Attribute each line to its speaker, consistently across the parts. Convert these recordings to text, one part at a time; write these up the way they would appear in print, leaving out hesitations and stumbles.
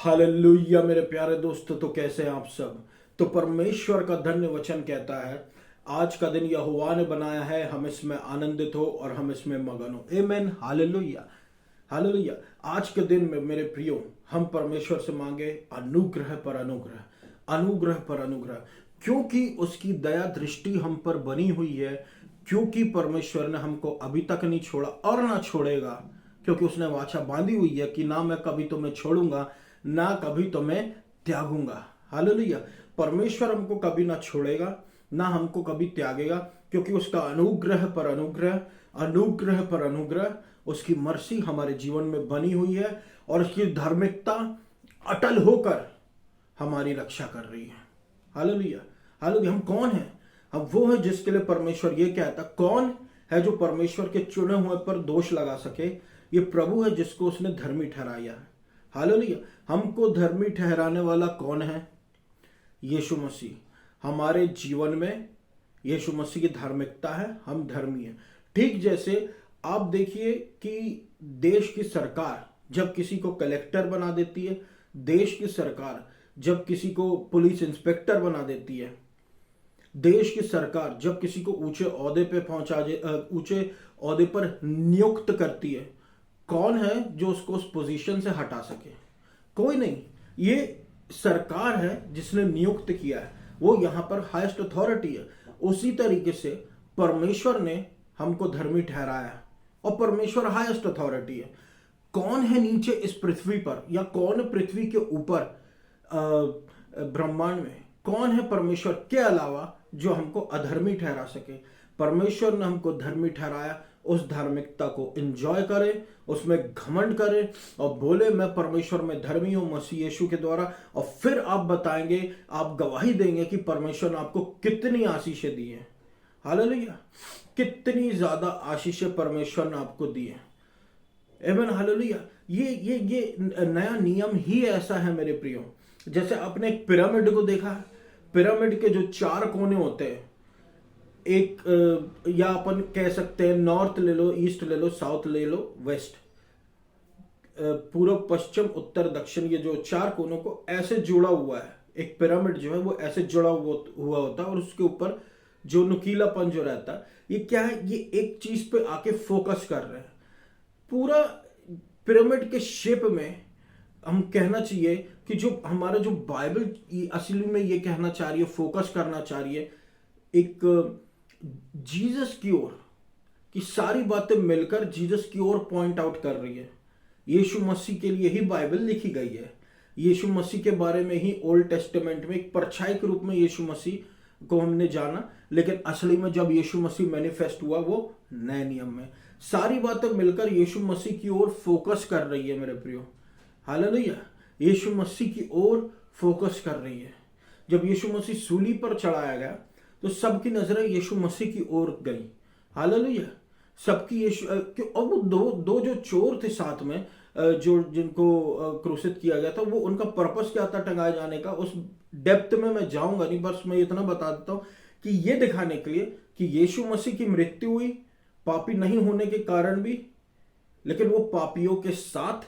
Speaker 1: Hallelujah मेरे प्यारे दोस्तों, तो कैसे हैं आप सब। तो परमेश्वर का धन्य वचन कहता है, आज का दिन यहोवा ने बनाया है, हम इसमें आनंदित हो और हम इसमें मगन हो। आमीन। Hallelujah hallelujah. आज के दिन में मेरे प्रियो, हम परमेश्वर से मांगे अनुग्रह पर अनुग्रह, अनुग्रह पर अनुग्रह, क्योंकि उसकी दया दृष्टि हम पर बनी हुई है। क्योंकि परमेश्वर ने हमको अभी तक नहीं छोड़ा और ना छोड़ेगा, क्योंकि उसने वाचा बांधी हुई है कि ना मैं कभी तुम्हें छोड़ूंगा, ना कभी तुम्हें त्यागूंगा। हालेलुया। परमेश्वर हमको कभी ना छोड़ेगा, ना हमको कभी त्यागेगा, क्योंकि उसका अनुग्रह पर अनुग्रह, अनुग्रह पर अनुग्रह, उसकी मर्सी हमारे जीवन में बनी हुई है और उसकी धार्मिकता अटल होकर हमारी रक्षा कर रही है। Hallelujah hallelujah. हम कौन हैं? हम वो है जिसके लिए परमेश्वर ये कहता, कौन है जो परमेश्वर के चुने हुए पर दोष लगा सके? ये प्रभु है जिसको उसने धर्मी ठहराया है। हालेलुया। हमको धर्मी ठहराने वाला कौन है? यीशु मसीह। हमारे जीवन में यीशु मसीह की धार्मिकता है, हम धर्मी हैं। ठीक जैसे आप देखिए कि देश की सरकार जब किसी को कलेक्टर बना देती है, देश की सरकार जब किसी को पुलिस इंस्पेक्टर बना देती है, देश की सरकार जब किसी को ऊंचे ओहदे पे ऊंचे ओहदे पर नियुक्त करती है, कौन है जो उसको उस पोजीशन से हटा सके? कोई नहीं। ये सरकार है जिसने नियुक्त किया है, वो यहां पर हाईएस्ट अथॉरिटी है। उसी तरीके से परमेश्वर ने हमको धर्मी ठहराया और परमेश्वर हाईएस्ट अथॉरिटी है। कौन है नीचे इस पृथ्वी पर, या कौन पृथ्वी के ऊपर ब्रह्मांड में, कौन है परमेश्वर के अलावा जो हमको अधर्मी ठहरा सके? परमेश्वर ने हमको धर्मी ठहराया। उस धार्मिकता को एंजॉय करें, उसमें घमंड करें और बोले मैं परमेश्वर में धर्मी हूं मसीह यीशु के द्वारा। और फिर आप बताएंगे, आप गवाही देंगे कि परमेश्वर ने आपको कितनी आशीषें दी हैं। हालेलुया। कितनी ज्यादा आशीषें परमेश्वर ने आपको दी है। आमीन। हालेलुया। ये नया नियम ही ऐसा है मेरे प्रियो। जैसे आपने एक पिरामिड को देखा है, पिरामिड के जो चार कोने होते हैं, एक या अपन कह सकते हैं नॉर्थ ले लो, ईस्ट ले लो, साउथ ले लो, वेस्ट, पूर्व पश्चिम उत्तर दक्षिण, ये जो चार कोनों को ऐसे जुड़ा हुआ है, एक पिरामिड जो है वो ऐसे जुड़ा हुआ होता है। और उसके ऊपर जो नुकीलापन जो रहता है, ये क्या है? ये एक चीज पे आके फोकस कर रहे हैं। पूरा पिरामिड के शेप में हम कहना चाहिए कि जो हमारा जो बाइबल असली में ये कहना चाह रही है, फोकस करना चाह रही है एक जीसस की ओर, कि सारी बातें मिलकर जीसस की ओर पॉइंट आउट कर रही है। यीशु मसीह के लिए ही बाइबल लिखी गई है। यीशु मसीह के बारे में ही ओल्ड टेस्टामेंट में एक परछाई के रूप में यीशु मसीह को हमने जाना, लेकिन असली में जब यीशु मसीह मैनिफेस्ट हुआ वो नए नियम में। सारी बातें मिलकर यीशु मसीह की ओर फोकस कर रही है मेरे प्रियो। हालेलुया। यीशु मसीह की ओर फोकस कर रही है। जब यीशु मसीह सूली पर चढ़ाया गया तो सबकी नजरें यीशु मसीह की ओर गई। हालेलुया। सबकी यीशु और वो दो जो चोर थे साथ में, जो जिनको क्रूसित किया गया था, वो उनका पर्पस क्या था टंगाए जाने का, उस डेप्थ में मैं जाऊंगा नहीं। बस मैं इतना बता देता हूं कि ये दिखाने के लिए कि यीशु मसीह की मृत्यु हुई पापी नहीं होने के कारण भी, लेकिन वो पापियों के साथ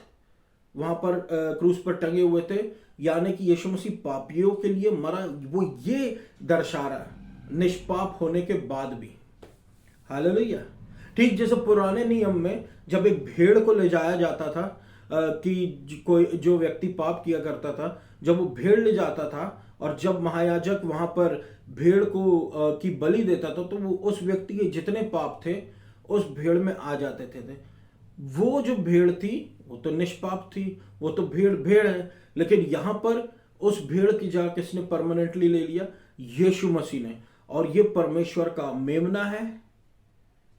Speaker 1: वहां पर क्रूस पर टंगे हुए थे, यानी कि यीशु मसीह पापियों के लिए मरा। वो ये दर्शा रहा है निष्पाप होने के बाद भी। हालेलुया। ठीक जैसे पुराने नियम में जब एक भेड़ को ले जाया जाता था, कि कोई जो व्यक्ति पाप किया करता था, जब वो भेड़ ले जाता था और जब महायाजक वहां पर भेड़ को की बलि देता था, तो वो उस व्यक्ति के जितने पाप थे उस भेड़ में आ जाते थे। वो जो भेड़ थी वो तो निष्पाप थी, वो तो भेड़ भेड़ है। लेकिन यहां पर उस भेड़ की जगह किसने परमानेंटली ले लिया? यीशु मसीह ने। और ये परमेश्वर का मेमना है,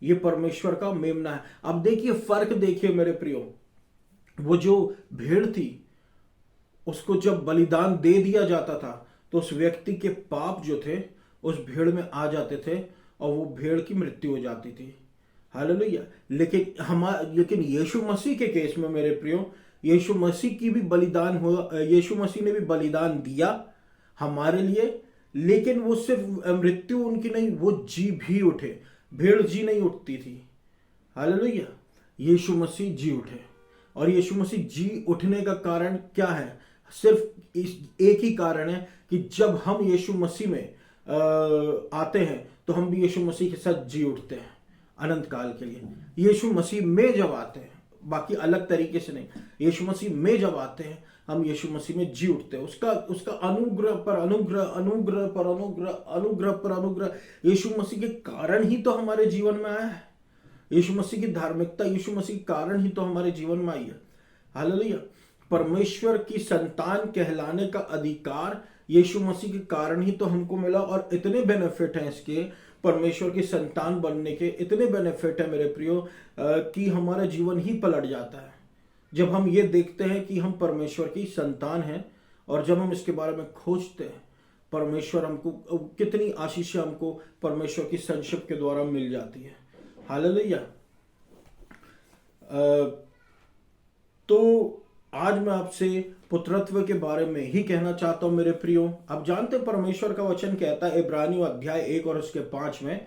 Speaker 1: ये परमेश्वर का मेमना है। अब देखिए फर्क, देखिए मेरे प्रियो, वो जो भेड़ थी उसको जब बलिदान दे दिया जाता था तो उस व्यक्ति के पाप जो थे उस भेड़ में आ जाते थे और वो भेड़ की मृत्यु हो जाती थी। हालेलुया। लेकिन यीशु मसीह के केस में मेरे प्रियो, यीशु मसीह की भी बलिदान हुआ, यीशु मसीह ने भी बलिदान दिया हमारे लिए, लेकिन वो सिर्फ मृत्यु उनकी नहीं, वो जी भी उठे। भेड़ जी नहीं उठती थी। हालेलुया। यीशु मसीह जी उठे। और यीशु मसीह जी उठने का कारण क्या है? सिर्फ एक ही कारण है कि जब हम यीशु मसीह में आते हैं तो हम भी यीशु मसीह के साथ जी उठते हैं अनंत काल के लिए। यीशु मसीह में जब आते हैं, बाकी अलग तरीके से नहीं, यीशु मसीह में जब आते हैं हम यीशु मसीह में जी उठते हैं। उसका अनुग्रह पर अनुग्रह, अनुग्रह पर अनुग्रह, अनुग्रह पर अनुग्रह यीशु मसीह के कारण ही तो हमारे जीवन में आया है। यीशु मसीह की धार्मिकता यीशु मसीह के कारण ही तो हमारे जीवन में आई है। हालेलुया। परमेश्वर की संतान कहलाने का अधिकार यीशु मसीह के कारण ही तो हमको मिला, और इतने बेनिफिट हैं इसके, परमेश्वर की संतान बनने के इतने बेनिफिट है मेरे प्रियो कि हमारा जीवन ही पलट जाता है जब हम ये देखते हैं कि हम परमेश्वर की संतान हैं, और जब हम इसके बारे में खोजते हैं परमेश्वर हमको कितनी आशीष हमको परमेश्वर की संक्षिप के द्वारा मिल जाती है। हालेलुया। तो आज मैं आपसे पुत्रत्व के बारे में ही कहना चाहता हूं मेरे प्रियो। आप जानते हैं परमेश्वर का वचन कहता है इब्रानियों अध्याय 1 और उसके 5 में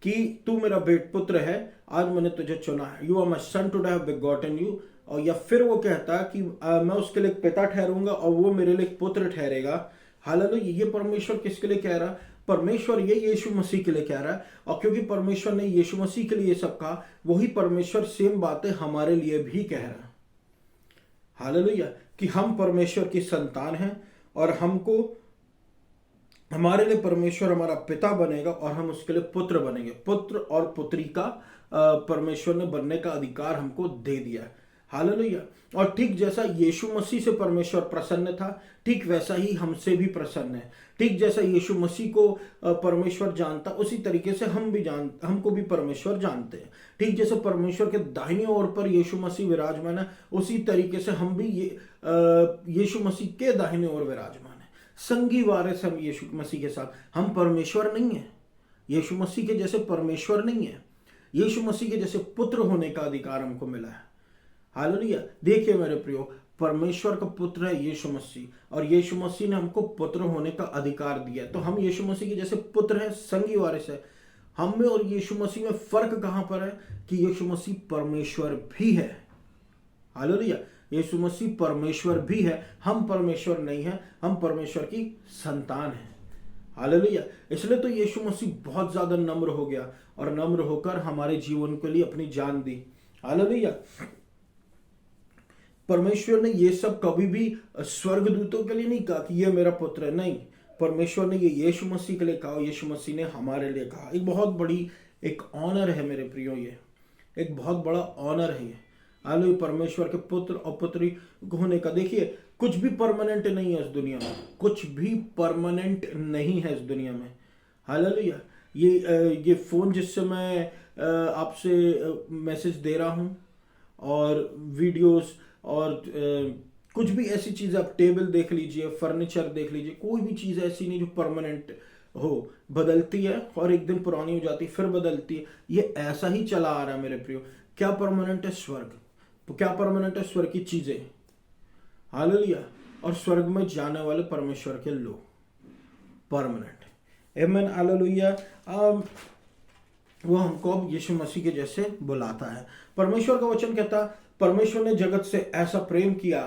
Speaker 1: कि तू मेरा बेट पुत्र है, आज मैंने तुझे चुना है। You are my son today have begotten you. और या फिर वो कहता है कि मैं उसके लिए पिता ठहरूंगा और वो मेरे लिए पुत्र ठहरेगा। हालेलुया। ये परमेश्वर किसके लिए कह रहा है? परमेश्वर ये यीशु मसीह के लिए कह रहा है। और क्योंकि परमेश्वर ने यीशु मसीह के लिए सब कहा, वही परमेश्वर सेम बातें हमारे लिए भी कह रहा है। हालेलुया। कि हम परमेश्वर की संतान हैं और हमको हमारे लिए परमेश्वर हमारा पिता बनेगा और हम उसके लिए पुत्र बनेंगे। पुत्र और पुत्री का परमेश्वर ने बनने का अधिकार हमको दे दिया है। हालेलुया। और ठीक जैसा यीशु मसीह से परमेश्वर प्रसन्न था, ठीक वैसा ही हमसे भी प्रसन्न है। ठीक जैसा यीशु मसीह को परमेश्वर जानता, उसी तरीके से हमको भी परमेश्वर जानते हैं। ठीक जैसे परमेश्वर के दाहिनी ओर पर यीशु मसीह विराजमान है, उसी तरीके से हम भी यीशु मसीह के दाहिनी ओर विराजमान है। संगी वारिस हम यीशु मसीह के साथ। हम परमेश्वर नहीं है, यीशु मसीह के जैसे परमेश्वर नहीं है। यीशु मसीह के जैसे पुत्र होने का अधिकार हमको मिला है। हालेलुया। देखिए मेरे प्रियो, परमेश्वर का पुत्र है यीशु मसीह, और यीशु मसीह ने हमको पुत्र होने का अधिकार दिया है। तो हम यीशु मसीह के जैसे पुत्र हैं, संगी वारिस है। हम में और यीशु मसीह में फर्क कहां पर है कि यीशु मसीह परमेश्वर भी है। हालेलुया। यीशु मसीह परमेश्वर भी है, हम परमेश्वर नहीं है, हम परमेश्वर की संतान हैं। हालेलुया। इसलिए तो यीशु मसीह बहुत ज्यादा नम्र हो गया और नम्र होकर हमारे जीवन के लिए अपनी जान दी। हालेलुया। परमेश्वर ने ये सब कभी भी स्वर्गदूतों के लिए नहीं कहा कि ये मेरा पुत्र है, नहीं। परमेश्वर ने ये यीशु मसीह के लिए कहा, यीशु मसीह ने हमारे लिए कहा। एक बहुत बड़ी एक ऑनर है मेरे प्रियो, ये एक बहुत बड़ा ऑनर है ये। हालेलुया। परमेश्वर के पुत्र और पुत्री होने का। देखिए, कुछ भी परमानेंट नहीं है इस दुनिया में, कुछ भी परमानेंट नहीं है इस दुनिया में। हालेलुया। ये फोन जिससे मैं आपसे मैसेज दे रहा हूं, और वीडियोस और कुछ भी ऐसी चीज़, आप टेबल देख लीजिए, फर्नीचर देख लीजिए, कोई भी चीज़ ऐसी नहीं जो परमानेंट हो। बदलती है और एक दिन पुरानी हो जाती है, फिर बदलती है। ये ऐसा ही चला आ रहा है मेरे प्रियो। क्या परमानेंट है? स्वर्ग। तो क्या परमानेंट है? स्वर्ग की चीज़ें। हालेलुया। और स्वर्ग में जाने वाले परमेश्वर के लोग परमानेंट। आमीन। हालेलुया। वो हमको अब यीशु मसीह के जैसे बुलाता है। परमेश्वर का वचन कहता है, परमेश्वर ने जगत से ऐसा प्रेम किया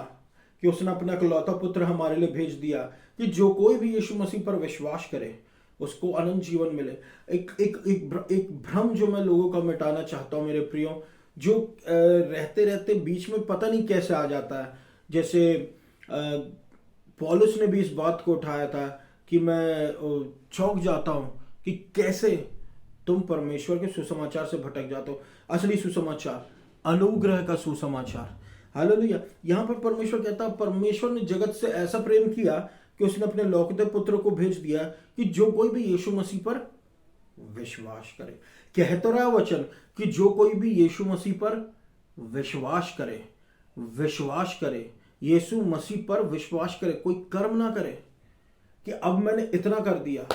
Speaker 1: कि उसने अपना इकलौता पुत्र हमारे लिए भेज दिया कि जो कोई भी यीशु मसीह पर विश्वास करे उसको अनंत जीवन मिले। एक भ्रम जो मैं लोगों का मिटाना चाहता हूं मेरे प्रियो, जो रहते रहते बीच में पता नहीं कैसे आ जाता है। जैसे पौलुस ने भी इस बात को उठाया था कि मैं चौंक जाता हूं कि कैसे तुम परमेश्वर के सुसमाचार से भटक जाते हो। असली सुसमाचार, अनुग्रह का सुसमाचार। हालेलुया। यहां पर परमेश्वर कहता है, परमेश्वर ने जगत से ऐसा प्रेम किया कि उसने अपने लौकिक पुत्र को भेज दिया कि जो कोई भी यीशु मसीह पर विश्वास करे। कह तो रहा वचन कि जो कोई भी यीशु मसीह पर विश्वास करे, यीशु मसीह पर विश्वास करे, कोई कर्म ना करे कि अब मैंने इतना कर दिया,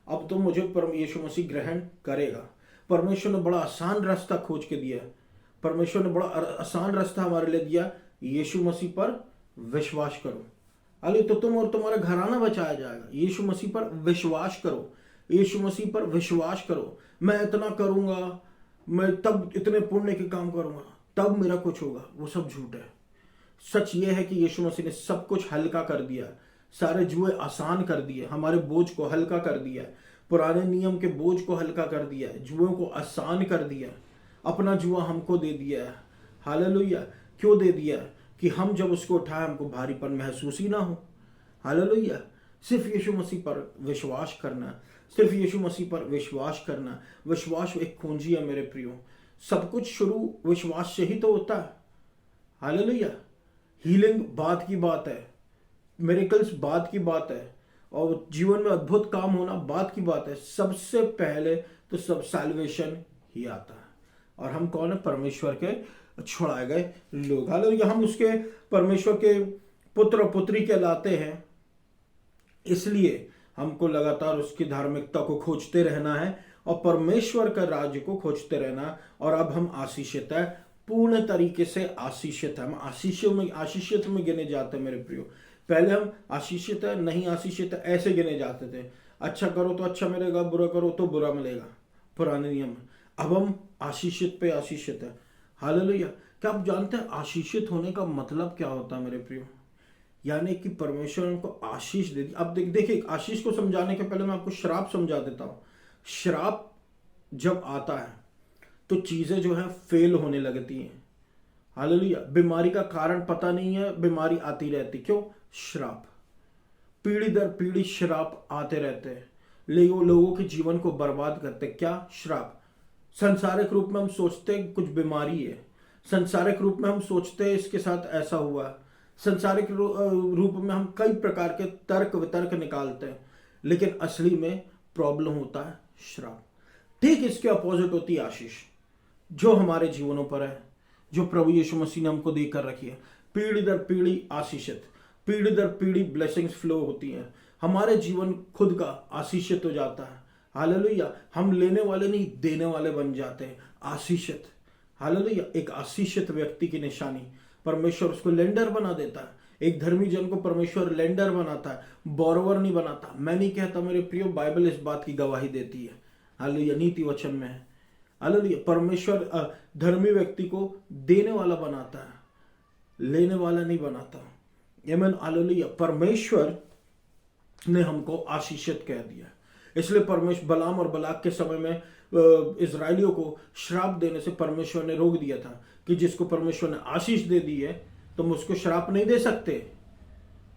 Speaker 1: अब तो मुझे यीशु मसीह ग्रहण करेगा। परमेश्वर ने बड़ा आसान रास्ता खोज के दिया। परमेश्वर ने बड़ा आसान रास्ता हमारे लिए दिया, यीशु मसीह पर विश्वास करो। अरे तो तुम और तुम्हारा घराना बचाया जाएगा। यीशु मसीह पर विश्वास करो, यीशु मसीह पर विश्वास करो। मैं इतना करूंगा, मैं तब इतने पुण्य के काम करूंगा, तब मेरा कुछ होगा, वो सब झूठ है। सच ये है कि यीशु मसीह ने सब कुछ हल्का कर दिया, सारे जुए आसान कर दिए, हमारे बोझ को हल्का कर दिया, पुराने नियम के बोझ को हल्का कर दिया, जुओं को आसान कर दिया, अपना जुआ हमको दे दिया है। हालेलुया। क्यों दे दिया? कि हम जब उसको उठाए हमको भारीपन महसूस ही ना हो। हालेलुया। सिर्फ यीशु मसीह पर विश्वास करना, सिर्फ यीशु मसीह पर विश्वास करना। विश्वास एक कुंजी है मेरे प्रियो। सब कुछ शुरू विश्वास से ही तो होता है। हालेलुया। हीलिंग बात की बात है, मिरेकल्स बात की बात है, और जीवन में अद्भुत काम होना बात की बात है। सबसे पहले तो सब सैल्वेशन ही आता है। और हम कौन है? परमेश्वर के छुड़ाए गए लोग। हालेलुया। हम उसके परमेश्वर के पुत्र और पुत्री कहलाते हैं, इसलिए हमको लगातार उसकी धार्मिकता को खोजते रहना है और परमेश्वर का राज्य को खोजते रहना। और अब हम आशीषित है, पूर्ण तरीके से आशीषित है। हम आशीषित में गिने जाते हैं मेरे प्रियो। पहले हम आशीषित है, नहीं आशीषित है, ऐसे गिने जाते थे। अच्छा करो तो अच्छा मिलेगा, बुरा करो तो बुरा मिलेगा, पुराने नियम। अब हम आशीषित पे आशीषित है। हालेलुया। क्या आप जानते हैं आशीषित होने का मतलब क्या होता है मेरे प्रियो? यानी कि परमेश्वर उनको आशीष दे दी। अब देखिए, आशीष को समझाने के पहले मैं आपको श्राप समझा देता हूं। श्राप जब आता है तो चीजें जो है फेल होने लगती हैं। हालेलुया। बीमारी का कारण पता नहीं है, बीमारी आती रहती। क्यों? श्राप। पीढ़ी दर पीढ़ी श्राप आते रहते हैं, लोगों के जीवन को बर्बाद करते। क्या? श्राप। संसारिक रूप में हम सोचते हैं कुछ बीमारी है, संसारिक रूप में हम सोचते हैं इसके साथ ऐसा हुआ, संसारिक रूप में हम कई प्रकार के तर्क वितर्क निकालते हैं, लेकिन असली में प्रॉब्लम होता है श्राप। ठीक इसके अपोजिट होती है आशीष, जो हमारे जीवनों पर है, जो प्रभु यीशु मसीह ने हमको देकर रखी है। पीढ़ी दर पीढ़ी आशीषित, पीढ़ी दर पीढ़ी ब्लेसिंग्स फ्लो होती हैं। हमारे जीवन खुद का आशीषित हो जाता है। हालेलुया। हम लेने वाले नहीं, देने वाले बन जाते हैं। आशीषित। हालेलुया। एक आशीषित व्यक्ति की निशानी, परमेश्वर उसको लेंडर बना देता है। एक धर्मी जन को परमेश्वर लेंडर बनाता है, बोरोवर नहीं बनाता। मैं नहीं कहता मेरे प्रियो, बाइबल इस बात की गवाही देती है। हालेलुया। नीति वचन में है। हालेलुया। परमेश्वर धर्मी व्यक्ति को देने वाला बनाता है, लेने वाला नहीं बनाता। आमीन। हालेलुया। परमेश्वर ने हमको आशीषित कह दिया, इसलिए परमेश्वर बलाम और बलाक के समय में इजरायलियों को श्राप देने से परमेश्वर ने रोक दिया था कि जिसको परमेश्वर ने आशीष दे दी है तुम उसको श्राप नहीं दे सकते।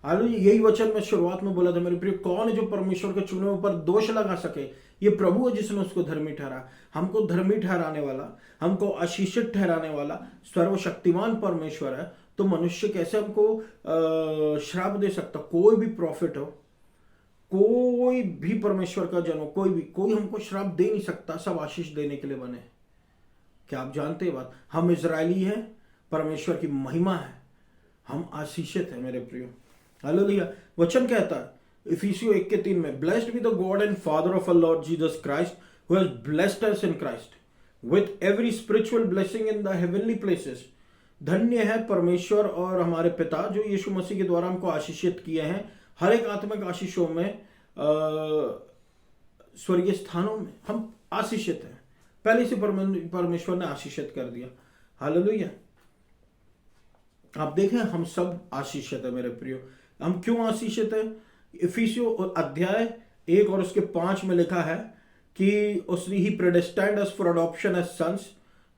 Speaker 1: हालेलुया। यही वचन मैं शुरुआत में बोला था मेरे प्रिय, कौन है जो परमेश्वर के चुने पर दोष लगा सके? ये प्रभु है जिसने उसको धर्मी ठहरा। हमको धर्मी ठहराने वाला, हमको आशीषित ठहराने वाला सर्वशक्तिमान परमेश्वर है। तो मनुष्य कैसे हमको श्राप दे सकता? कोई भी प्रॉफिट हो, कोई भी परमेश्वर का जन हो, कोई हमको श्राप दे नहीं सकता। सब आशीष देने के लिए बने। क्या आप जानते हैं बात? हम इजरायली हैं, परमेश्वर की महिमा है, हम आशीषित हैं मेरे प्रियो। हालेलुया। वचन कहता है इफिसियों 1:3 में, blessed be the God and Father of our Lord Jesus Christ who has blessed us in Christ with every spiritual blessing in the heavenly places. धन्य है परमेश्वर और हमारे पिता जो यीशु मसीह के द्वारा हमको आशीषित किए हैं हर एक आत्मिक आशीषों में। स्वर्गीय स्थानों में हम आशीषित हैं। पहले से परमेश्वर ने आशीषित कर दिया। हालेलुया। आप देखें हम सब आशीषित है मेरे प्रियो। हम क्यों आशीषित है? इफिसियों अध्याय 1 और उसके 5 में लिखा है कि उसने ही predestined us for adoption as sons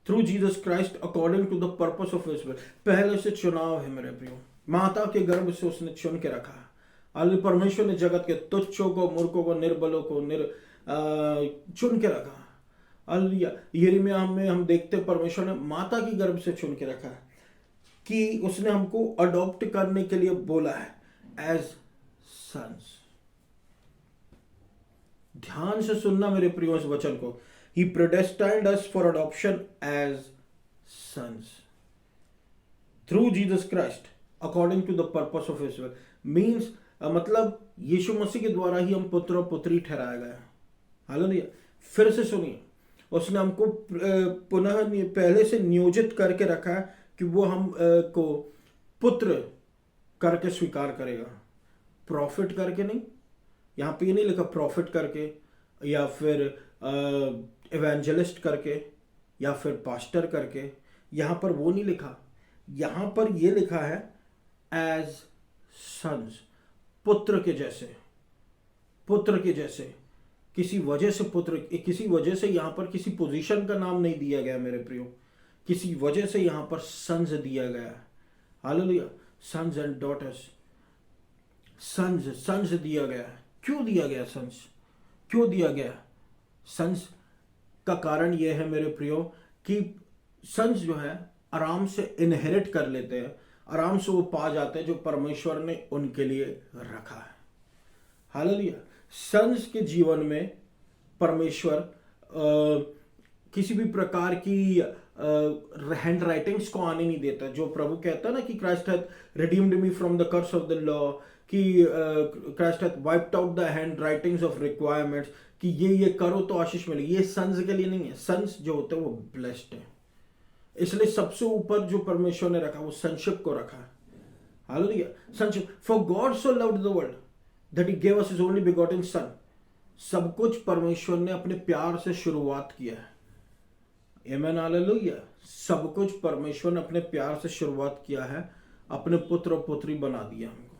Speaker 1: through Jesus Christ according to the purpose of his will. पहले से चुनाव है मेरे प्रियो, माता के गर्भ से उसने चुन के रखा है। परमेश्वर ने जगत के तुच्छों को, मूर्खों को, निर्बलों को चुन के रखा। हालेलुया। यिर्मयाह में हम देखते परमेश्वर ने माता की गर्भ से चुन के रखा है कि उसने हमको अडॉप्ट करने के लिए बोला है एज सन्स। ध्यान से सुनना मेरे प्रियो इस वचन को। He predestined us for adoption as sons through Jesus Christ according to the purpose of his will. Means मतलब यीशु मसीह के द्वारा ही हम पुत्र और पुत्री ठहराया गया। हालेलुया। फिर से सुनिए, उसने हमको पुनः पहले से नियोजित करके रखा है कि वो हम को पुत्र करके स्वीकार करेगा। प्रॉफिट करके नहीं, यहाँ पे ये नहीं लिखा प्रॉफिट करके या फिर इवेंजलिस्ट करके या फिर पास्टर करके, यहाँ पर वो नहीं लिखा। यहाँ पर ये लिखा है एज सन्स, पुत्र के जैसे, पुत्र के जैसे। किसी वजह से पुत्र, किसी वजह से यहां पर किसी पोजीशन का नाम नहीं दिया गया मेरे प्रियो, किसी वजह से यहां पर सन्स दिया गया है। Hallelujah, sons and daughters, sons, sons दिया गया है। क्यों दिया गया सन्स, क्यों दिया गया सन्स? का कारण यह है मेरे प्रियो कि सन्स जो है आराम से इनहेरिट कर लेते हैं, आराम से वो पा जाते हैं जो परमेश्वर ने उनके लिए रखा है। हालेलुया। सन्स के जीवन में परमेश्वर किसी भी प्रकार की हैंड राइटिंग्स को आने नहीं देता। जो प्रभु कहता है ना कि Christ hath redeemed me from the curse of the law, कि Christ hath wiped out the hand writings of requirements, कि ये करो तो आशीष मिलेगी। ये सन्स के लिए नहीं है। सन्स जो होते हैं वो ब्लेस्ड है। इसलिए सबसे ऊपर जो परमेश्वर ने रखा वो संशिप को रखा है। Hallelujah, sonship. For God so loved the world that he gave us his only begotten son. सब कुछ परमेश्वर ने अपने प्यार से शुरुआत किया है। आमेन, हालेलुया। सब कुछ परमेश्वर ने अपने प्यार से शुरुआत किया है, अपने पुत्र और पुत्री बना दिया हमको।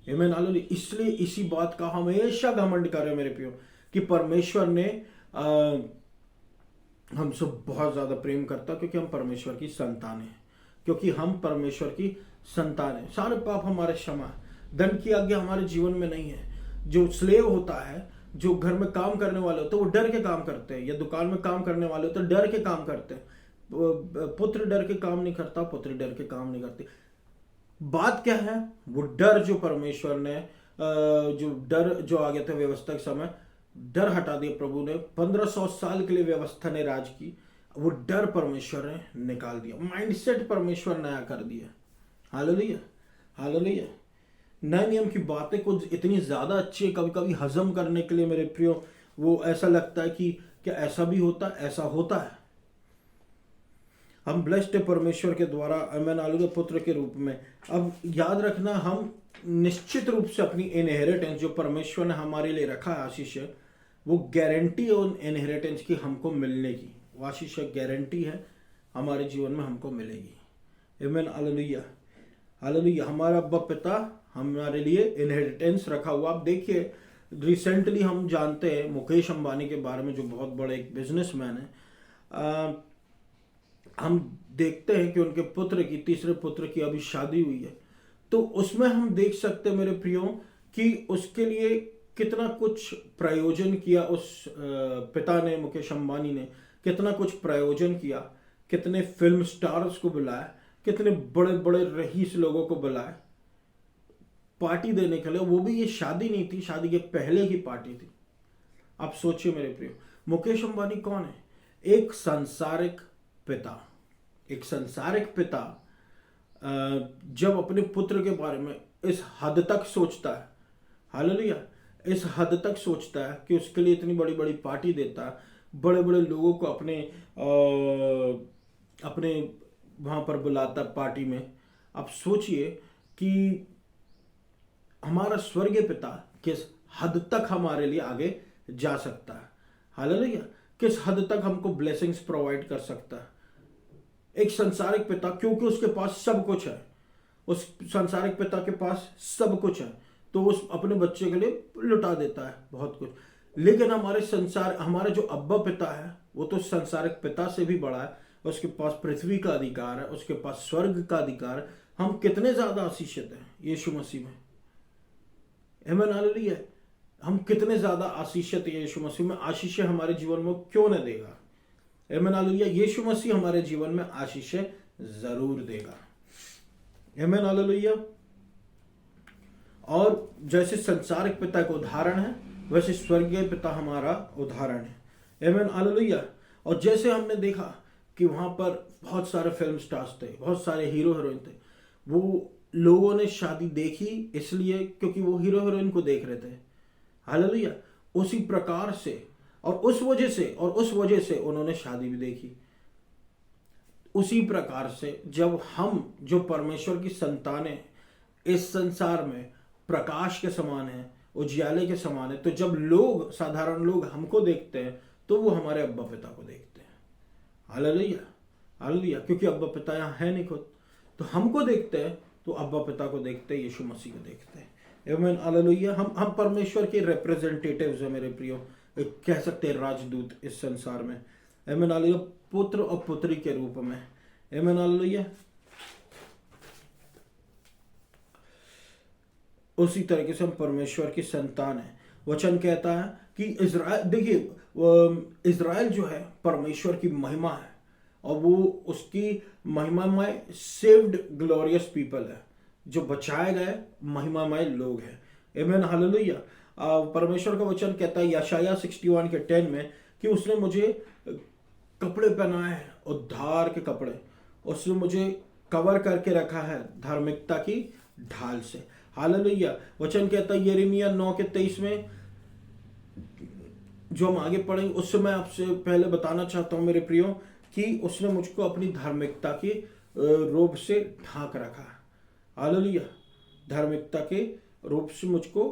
Speaker 1: आमेन, हालेलुया। इसलिए इसी बात का हमेशा घमंड करें मेरे प्रियो कि परमेश्वर ने हमसे बहुत ज्यादा प्रेम करता, क्योंकि हम परमेश्वर की संतान हैं, क्योंकि हम परमेश्वर की संतान हैं। सारे पाप हमारे क्षमा है। दंड की आज्ञा हमारे जीवन में नहीं है। जो स्लेव होता है, जो घर में काम करने वाले होते हैं, वो डर के काम करते हैं, या दुकान में काम करने वाले होते हैं डर के काम करते हैं। पुत्र डर के काम नहीं करता, पुत्री डर के काम नहीं करती। बात क्या है? वो डर जो परमेश्वर ने जो डर जो आ गया था व्यवस्था के समय, डर हटा दिया प्रभु ने। 1500 साल के लिए व्यवस्था ने राज की, वो डर परमेश्वर ने निकाल दिया। माइंडसेट परमेश्वर नया कर दिया। Hallelujah, hallelujah. नए नियम की बातें कुछ इतनी ज्यादा अच्छी है, कभी कभी हजम करने के लिए मेरे प्रियो वो ऐसा लगता है कि क्या ऐसा भी होता है, ऐसा होता है। हम ब्लेस्ड है परमेश्वर के द्वारा, आमेन, हालेलुया, पुत्र के रूप में। अब याद रखना, हम निश्चित रूप से अपनी इनहेरिटेंस जो परमेश्वर ने हमारे लिए रखा है, आशीष है, वो गारंटी है उन इनहेरिटेंस की हमको मिलने की। वो आशीष है, गारंटी है हमारे जीवन में हमको मिलेगी। आमेन, हालेलुया, हालेलुया। हमारा अब्बा पिता हमारे लिए इनहेरिटेंस रखा हुआ। आप देखिए, रिसेंटली हम जानते हैं मुकेश अंबानी के बारे में, जो बहुत बड़े एक बिजनेसमैन है। हम देखते हैं कि उनके पुत्र की, तीसरे पुत्र की अभी शादी हुई है, तो उसमें हम देख सकते हैं मेरे प्रियो कि उसके लिए कितना कुछ प्रयोजन किया उस पिता ने, मुकेश अंबानी ने कितना कुछ प्रयोजन किया, कितने फिल्म स्टार्स को बुलाया, कितने बड़े बड़े रईस लोगों को बुलाया पार्टी देने के लिए। वो भी ये शादी नहीं थी, शादी के पहले की पार्टी थी। आप सोचिए मेरे प्रियो, मुकेश अंबानी कौन है? एक सांसारिक पिता। एक सांसारिक पिता जब अपने पुत्र के बारे में इस हद तक सोचता है, हालेलुया, इस हद तक सोचता है कि उसके लिए इतनी बड़ी बड़ी पार्टी देता है, बड़े बड़े लोगों को अपने वहां पर बुलाता पार्टी में। आप सोचिए कि हमारा स्वर्गीय पिता किस हद तक हमारे लिए आगे जा सकता है। हालेलुया, किस हद तक हमको ब्लेसिंग्स प्रोवाइड कर सकता है। एक संसारिक पिता, क्योंकि उसके पास सब कुछ है, उस संसारिक पिता के पास सब कुछ है, तो उस अपने बच्चे के लिए लुटा देता है बहुत कुछ। लेकिन हमारा जो अब्बा पिता है, वो तो संसारिक पिता से भी बड़ा है। उसके पास पृथ्वी का अधिकार है, उसके पास स्वर्ग का अधिकार है। हम कितने ज्यादा आशीषित हैं यीशु मसीह में। आमेन, हालेलुया। हम कितने ज्यादा आशीषित हैं यीशु मसीह में। आशीष हमारे जीवन में क्यों न देगा? आमेन, हालेलुया। यीशु मसीह हमारे जीवन में आशीष जरूर देगा। आमेन, हालेलुया। और जैसे संसारिक पिता का उदाहरण है, वैसे स्वर्गीय पिता हमारा उदाहरण है। आमेन, हालेलुया। और जैसे हमने देखा कि वहां पर बहुत सारे फिल्म स्टार्स थे, बहुत सारे हीरो हीरोइन थे। वो लोगों ने शादी देखी इसलिए क्योंकि वो हीरो हीरोइन को देख रहे थे। हालेलुया। उसी प्रकार से और उस वजह से उन्होंने शादी भी देखी। उसी प्रकार से जब हम जो परमेश्वर की संतानें इस संसार में प्रकाश के समान है, उजियाले के समान है, तो जब लोग, साधारण लोग हमको देखते हैं, तो वो हमारे अब्बा पिता को देखते हैं। Hallelujah, hallelujah. क्योंकि अब्बा पिता यहाँ है नहीं खुद, तो हमको देखते हैं तो अब्बा पिता को देखते हैं, यीशु मसीह को देखते हैं। आमीन हालेलुया। हम परमेश्वर के रिप्रेजेंटेटिव्स हैं मेरे प्रियो, कह सकते हैं राजदूत इस संसार में। आमीन हालेलुया। पुत्र और पुत्री के रूप में। आमीन हालेलुया। उसी तरीके से हम परमेश्वर की संतान है। वचन कहता है कि इज़राइल, देखिए इज़राइल जो है परमेश्वर की महिमा है और वो उसकी महिमामय सेव्ड ग्लोरियस पीपल है, जो बचाए गए महिमामय लोग हैं। आमीन हालेलुया। परमेश्वर का वचन कहता है यशाया 61 के 10 में कि उसने मुझे कपड़े पहनाए हैं, उद्धार के कपड़े, उसने मुझे कवर करके रखा है धार्मिकता की ढाल से। हालेलुया। वचन कहता है यिर्मयाह 9 के 23 में, जो हम आगे पढ़ेंगे उससे मैं आपसे पहले बताना चाहता हूं मेरे प्रियो कि उसने मुझको अपनी धार्मिकता के रूप से ढांक रखा है। हालेलुया। धार्मिकता के रूप से मुझको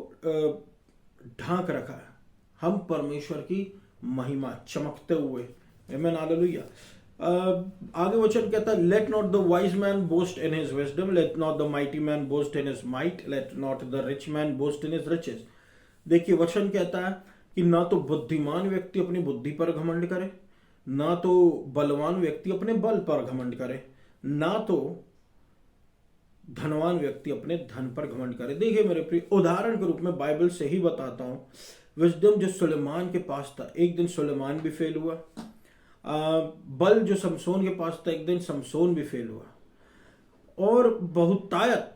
Speaker 1: ढांक रखा है। हम परमेश्वर की महिमा चमकते हुए। आमीन हालेलुया। आगे वचन कहता है let not the wise man boast in his wisdom, let not the mighty man boast in his might, let not the rich man boast in his riches. देखिए वचन कहता है कि ना तो बुद्धिमान व्यक्ति अपनी बुद्धि पर घमंड करे, ना तो बलवान व्यक्ति अपने बल पर घमंड करे, ना तो धनवान व्यक्ति अपने धन पर घमंड करे। देखिए मेरे प्रिय, उदाहरण के रूप में बाइबल से ही बताता हूं। विजडम जो सुलेमान के पास था, एक दिन सुलेमान भी फेल हुआ। बल जो शमशोन के पास था, एक दिन शमशोन भी फेल हुआ। और बहुतायत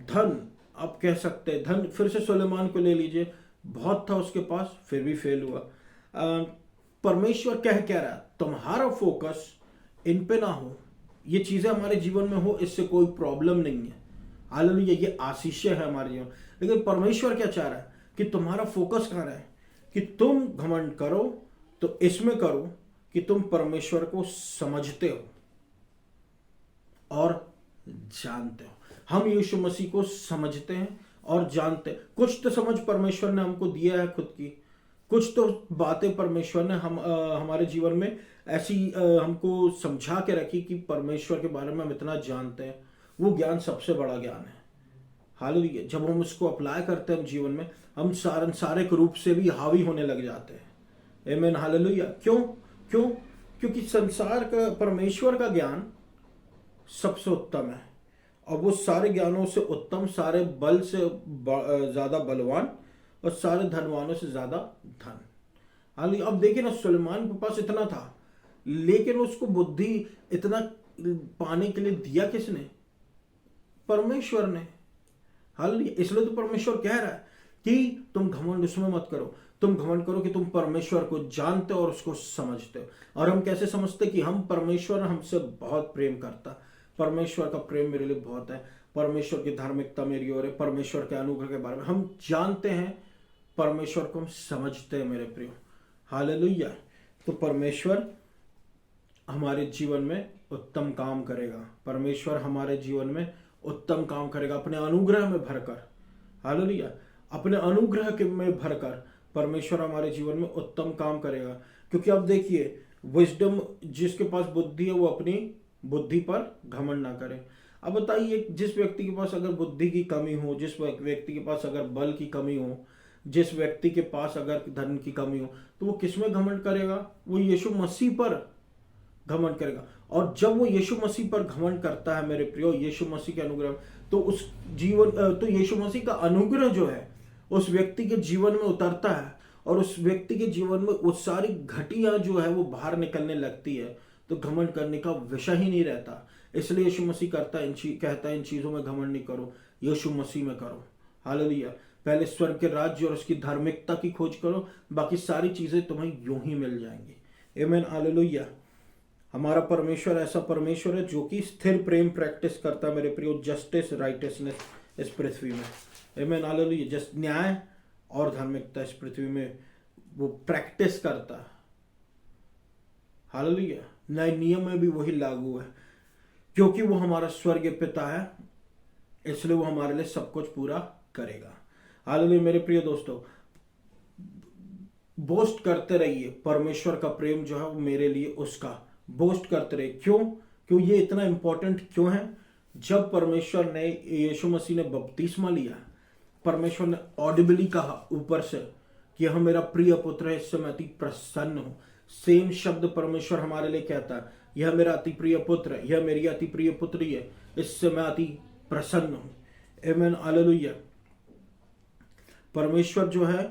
Speaker 1: धन, आप कह सकते हैं धन, फिर से सुलेमान को ले लीजिए, बहुत था उसके पास, फिर भी फेल हुआ। परमेश्वर कह रहा है तुम्हारा फोकस इन पे ना हो, ये चीजें हमारे जीवन में हो, इससे कोई प्रॉब्लम नहीं है। हालेलुया। ये आशीष है हमारे जीवन। लेकिन परमेश्वर क्या चाह रहा है कि तुम्हारा फोकस कहाँ रहे, कि तुम घमंड करो तो इसमें करो कि तुम परमेश्वर को समझते हो और जानते हो। हम यीशु मसीह को समझते हैं और जानते हैं। कुछ तो समझ परमेश्वर ने हमको दिया है खुद की, कुछ तो बातें परमेश्वर ने हमारे जीवन में ऐसी हमको समझा के रखी कि परमेश्वर के बारे में हम इतना जानते हैं। वो ज्ञान सबसे बड़ा ज्ञान है। हालेलुया। जब हम उसको अप्लाई करते हैं जीवन में, हम सांसारिक रूप से भी हावी होने लग जाते हैं। आमीन हालेलुया। क्यों? क्योंकि संसार का परमेश्वर का ज्ञान सबसे उत्तम है और वो सारे ज्ञानों से उत्तम, सारे बल से ज्यादा बलवान और सारे धनवानों से ज्यादा धन। हालांकि अब देखिए ना, सुलेमान के पास इतना था, लेकिन उसको बुद्धि इतना पाने के लिए दिया किसने? परमेश्वर ने। हालांकि इसलिए तो परमेश्वर कह रहा है कि तुम घमंड उसमें मत करो, तुम घमंड करो कि तुम परमेश्वर को जानते हो और उसको समझते हो। और हम कैसे समझते कि हम परमेश्वर हमसे बहुत प्रेम करता, परमेश्वर का प्रेम मेरे लिए बहुत है, परमेश्वर की धार्मिकता मेरी ओर है, परमेश्वर के अनुग्रह के बारे में हम जानते हैं, परमेश्वर को हम समझते हैं मेरे प्रियो। हालेलुया। तो परमेश्वर हमारे जीवन में उत्तम काम करेगा, परमेश्वर हमारे जीवन में उत्तम काम करेगा अपने अनुग्रह में भरकर। हालेलुया। अपने अनुग्रह के में भरकर परमेश्वर हमारे जीवन में उत्तम काम करेगा। क्योंकि अब देखिए, विजडम जिसके पास बुद्धि है वो अपनी बुद्धि पर घमंड ना करे। अब बताइए, जिस व्यक्ति के पास अगर बुद्धि की कमी हो, जिस व्यक्ति के पास अगर बल की कमी हो, जिस व्यक्ति के पास अगर धन की कमी हो, तो वो किसमें घमंड करेगा? वो यीशु मसीह पर घमंड करेगा। और जब वो यीशु मसीह पर घमंड करता है मेरे प्रियो, यीशु मसीह के अनुग्रह, तो उस जीवन तो यीशु मसीह का अनुग्रह जो है उस व्यक्ति के जीवन में उतरता है और उस व्यक्ति के जीवन में वो सारी घटिया जो है वो बाहर निकलने लगती है। तो घमंड करने का विषय ही नहीं रहता। इसलिए यीशु मसीह कहता है इन चीजों में घमंड नहीं करो, यीशु मसीह में करो। हालेलुया। पहले स्वर्ग के राज्य और उसकी धार्मिकता की खोज करो, बाकी सारी चीजें तुम्हें यूं ही मिल जाएंगी। आमीन हालेलुया। हमारा परमेश्वर ऐसा परमेश्वर है जो कि स्थिर प्रेम प्रैक्टिस करता है मेरे प्रियो, जस्टिस राइटियसनेस इस पृथ्वी में। आमीन हालेलुया। जस्ट न्याय और धार्मिकता इस पृथ्वी में वो प्रैक्टिस करता है। हालेलुया। नए नियम में भी वही लागू है, क्योंकि वो हमारा स्वर्गीय पिता है, इसलिए वो हमारे लिए सब कुछ पूरा करेगा। हालेलुया। मेरे प्रिय दोस्तों, बोस्ट करते रहिए, परमेश्वर का प्रेम जो है वो मेरे लिए उसका बोस्ट करते रहिए। क्यों ये इतना इंपॉर्टेंट क्यों है? जब परमेश्वर ने, यीशु मसीह ने बपतिस्मा लिया, परमेश्वर ने ऑडिबली कहा ऊपर से कि यह मेरा प्रिय पुत्र है, इससे मैं अति प्रसन्न हूं। सेम शब्द परमेश्वर हमारे लिए कहता है, यह मेरा अति प्रिय पुत्र है, यह मेरी अति प्रिय पुत्री है, इससे मैं अति प्रसन्न हूं। आमीन, हालेलुया। परमेश्वर जो है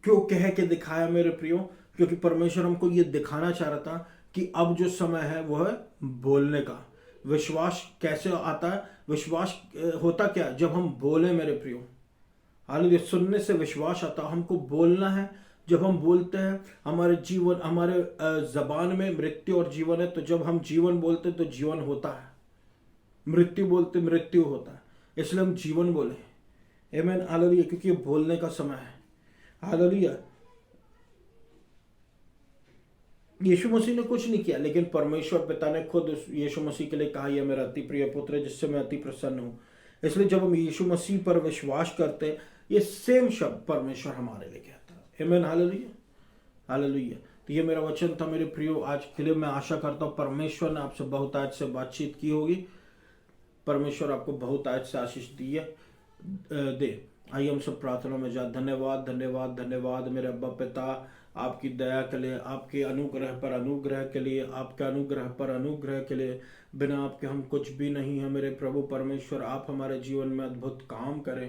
Speaker 1: क्यों कह के दिखाया मेरे प्रियो? क्योंकि परमेश्वर हमको ये दिखाना चाह रहा था कि अब जो समय है वो है बोलने का। विश्वास कैसे आता है? विश्वास होता क्या? जब हम बोले मेरे प्रियो। हालांकि सुनने से विश्वास आता, हमको बोलना है। जब हम बोलते हैं, हमारे जीवन, हमारे जबान में मृत्यु और जीवन है, तो जब हम जीवन बोलते तो जीवन होता है, मृत्यु बोलते मृत्यु होता है, इसलिए हम जीवन बोले। आमीन, हालेलुया, क्योंकि ये बोलने का समय है। हालेलुया। यीशु मसीह ने कुछ नहीं किया, लेकिन परमेश्वर पिता ने खुद यीशु मसीह के लिए कहा, यह मेरा अति प्रिय पुत्र है, जिससे मैं अति प्रसन्न हूं। इसलिए जब हम यीशु मसीह पर विश्वास करते हैं, ये सेम शब्द परमेश्वर हमारे लिए कहता है। आमीन, हालेलुया, हालेलुया। तो ये मेरा वचन था मेरे प्रियो आज के लिए। मैं आशा करता हूँ परमेश्वर ने आपसे बहुत आज से बातचीत की होगी। परमेश्वर आपको बहुत आज से आशीष दे। आइए हम सब प्रार्थना में जा। धन्यवाद, धन्यवाद, धन्यवाद मेरे अब्बा पिता, आपकी दया के लिए, आपके अनुग्रह पर अनुग्रह के लिए, आपके अनुग्रह पर अनुग्रह के लिए। बिना आपके हम कुछ भी नहीं है मेरे प्रभु परमेश्वर। आप हमारे जीवन में अद्भुत काम करें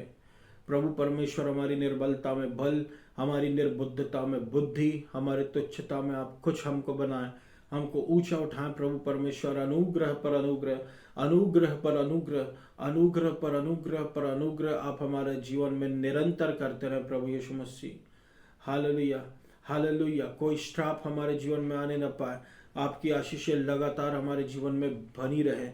Speaker 1: प्रभु परमेश्वर। हमारी निर्बलता में बल, हमारी निर्बुद्धता में बुद्धि, हमारे तुच्छता में आप कुछ हमको बनाएं, हमको ऊंचा उठाएं प्रभु परमेश्वर। अनुग्रह पर अनुग्रह, अनुग्रह पर अनुग्रह, अनुग्रह पर अनुग्रह पर अनुग्रह आप हमारे जीवन में निरंतर करते रहे प्रभु यीशु मसीह। Hallelujah, hallelujah. कोई श्राप हमारे जीवन में आने न पाए। आपकी आशीषें लगातार हमारे जीवन में बनी रहे।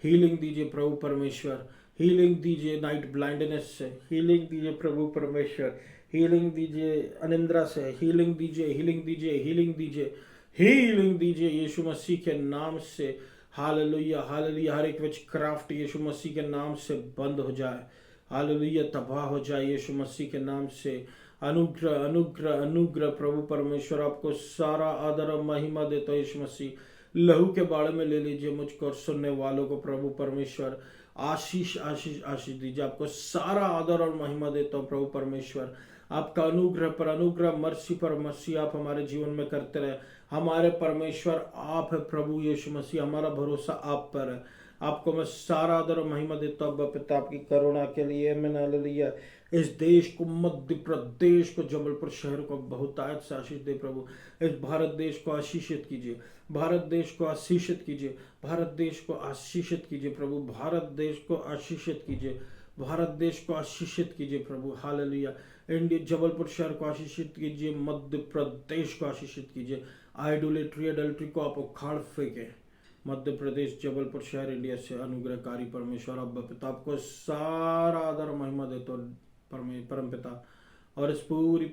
Speaker 1: हीलिंग दीजिए प्रभु परमेश्वर, हीलिंग दीजिए नाइट ब्लाइंडनेस से, हीलिंग दीजिए प्रभु परमेश्वर, हीलिंग दीजिए अनिंद्रा से, हीलिंग दीजिए, हीलिंग दीजिए, हीलिंग दीजिए, हीलिंग दीजिए यीशु मसीह के नाम से। Hallelujah, hallelujah. हर एक विच क्राफ्ट यीशु मसीह के नाम से बंद हो जाए। हालेलुया, तबाह हो जाए यीशु मसीह के नाम से। अनुग्रह, अनुग्रह, अनुग्रह प्रभु परमेश्वर। आपको सारा आदर और महिमा देता है यीशु मसीह। लहू के बाड़े में ले लीजिए मुझको और सुनने वालों को प्रभु परमेश्वर। आशीष, आशीष, आशीष दीजिए। आपको सारा आदर और महिमा देता हूँ प्रभु परमेश्वर। आपका अनुग्रह पर अनुग्रह, मर्सी पर मर्सी आप हमारे जीवन में करते रहे। हमारे परमेश्वर आप है प्रभु यीशु मसीह। हमारा भरोसा आप पर है। आपको मैं सारा आदर और महिमा देता हूँ पिता आपकी करुणा के लिए। मैंने हालेलुया। इस देश को, मध्य प्रदेश को, जबलपुर शहर को बहुतायत से आशीष दे प्रभु। इस भारत देश को आशीषित कीजिए, भारत देश को आशीषित कीजिए, भारत देश को आशीषित कीजिए प्रभु। भारत देश को आशीषित कीजिए, भारत देश को आशीषित कीजिए प्रभु। हालेलुया। इंडिया, जबलपुर शहर को आशीषित कीजिए, मध्य प्रदेश को आशीषित कीजिए। आइडोलेट्री, अडल्ट्री को आप उखाड़ फेंके। मध्य प्रदेश, जबलपुर शहर, इंडिया से अनुग्रहकारी परमेश्वर अब्बा पिता आपको सारा आदर महिमा देते परम पिता। और इस पूरी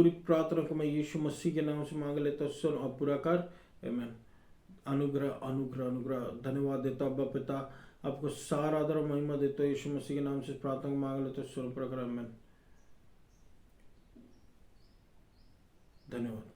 Speaker 1: प्रार्थना को मैं यीशु मसीह के नाम से मांग लेता हूँ, सुन और पूरा कर। आमीन। अनुग्रह, अनुग्रह, अनुग्रह। धन्यवाद देता हूँ अब्बा पिता, आपको सारा आदर और महिमा देता हूँ यीशु मसीह के नाम से प्रार्थना को मांग लेता हूँ, सुन पूरा कर। आमीन। धन्यवाद।